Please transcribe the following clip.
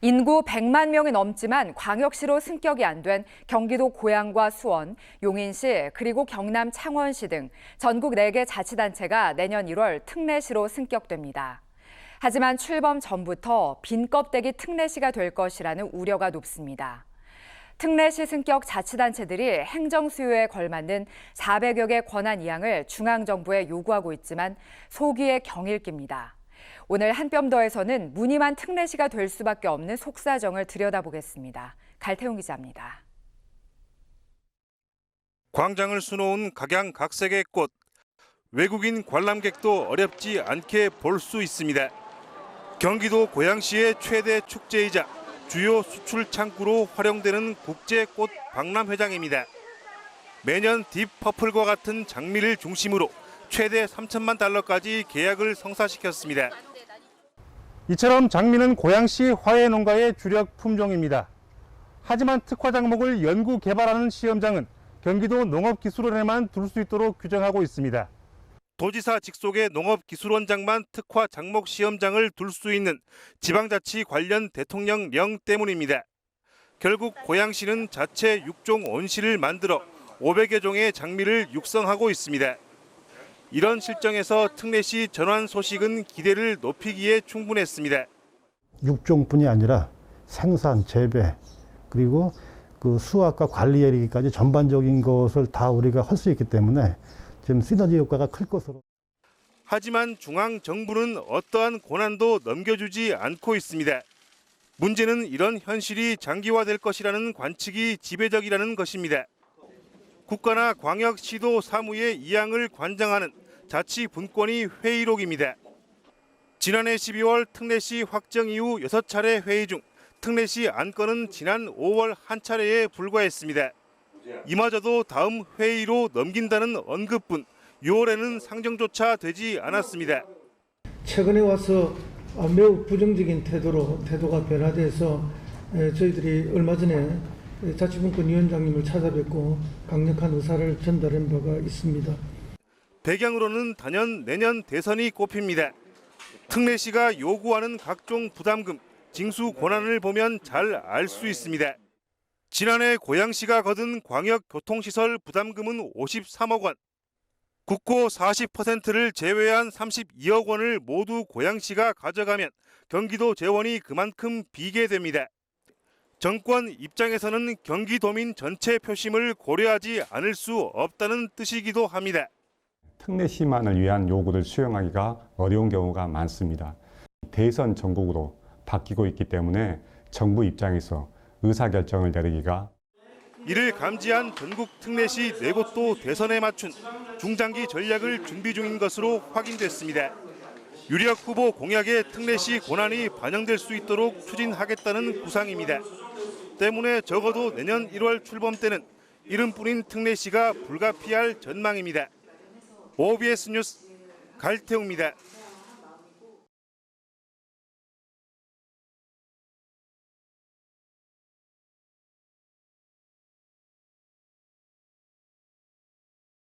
인구 100만 명이 넘지만 광역시로 승격이 안 된 경기도 고양과 수원, 용인시 그리고 경남 창원시 등 전국 4개 자치단체가 내년 1월 특례시로 승격됩니다. 하지만 출범 전부터 빈 껍데기 특례시가 될 것이라는 우려가 높습니다. 특례시 승격 자치단체들이 행정 수요에 걸맞는 400여 개 권한 이양을 중앙정부에 요구하고 있지만 소기의 경일기입니다. 오늘 한뼘더에서는 무늬만 특례시가 될 수밖에 없는 속사정을 들여다보겠습니다. 갈태웅 기자입니다. 광장을 수놓은 각양각색의 꽃. 외국인 관람객도 어렵지 않게 볼 수 있습니다. 경기도 고양시의 최대 축제이자 주요 수출 창구로 활용되는 국제꽃 박람회장입니다. 매년 딥퍼플과 같은 장미를 중심으로 최대 3천만 달러까지 계약을 성사시켰습니다. 이처럼 장미는 고양시 화훼농가의 주력 품종입니다. 하지만 특화 작목을 연구 개발하는 시험장은 경기도 농업기술원에만 둘 수 있도록 규정하고 있습니다. 도지사 직속의 농업기술원장만 특화 작목 시험장을 둘 수 있는 지방자치 관련 대통령령 때문입니다. 결국 고양시는 자체 육종 온실을 만들어 500여 종의 장미를 육성하고 있습니다. 이런 실정에서 특례시 전환 소식은 기대를 높이기에 충분했습니다. 육종뿐이 아니라 생산, 재배, 그리고 그 수확과 관리 이르기까지 전반적인 것을 다 우리가 할 수 있기 때문에 지금 시너지 효과가 클 것으로. 하지만 중앙정부는 어떠한 권한도 넘겨주지 않고 있습니다. 문제는 이런 현실이 장기화될 것이라는 관측이 지배적이라는 것입니다. 국가나 광역, 시도 사무의 이양을 관장하는 자치 분권위 회의록입니다. 지난해 12월 특례시 확정 이후 6차례 회의 중 특례시 안건은 지난 5월 한 차례에 불과했습니다. 이마저도 다음 회의로 넘긴다는 언급뿐 6월에는 상정조차 되지 않았습니다. 최근에 와서 매우 부정적인 태도가 변화돼서 저희들이 얼마 전에 자치분권위원장님을 찾아뵙고 강력한 의사를 전달한 바가 있습니다. 배경으로는 단연 내년 대선이 꼽힙니다. 특례시가 요구하는 각종 부담금, 징수 권한을 보면 잘 알 수 있습니다. 지난해 고양시가 거둔 광역교통시설 부담금은 53억 원. 국고 40%를 제외한 32억 원을 모두 고양시가 가져가면 경기도 재원이 그만큼 비게 됩니다. 정권 입장에서는 경기도민 전체 표심을 고려하지 않을 수 없다는 뜻이기도 합니다. 특례시만을 위한 요구를 수용하기가 어려운 경우가 많습니다. 대선 전국으로 바뀌고 있기 때문에 정부 입장에서 의사결정을 내리기가. 이를 감지한 전국 특례시 4곳도 대선에 맞춘 중장기 전략을 준비 중인 것으로 확인됐습니다. 유력 후보 공약에 특례시 권한이 반영될 수 있도록 추진하겠다는 구상입니다. 때문에 적어도 내년 1월 출범 때는 이름뿐인 특례시가 불가피할 전망입니다. OBS 뉴스 갈태웅입니다.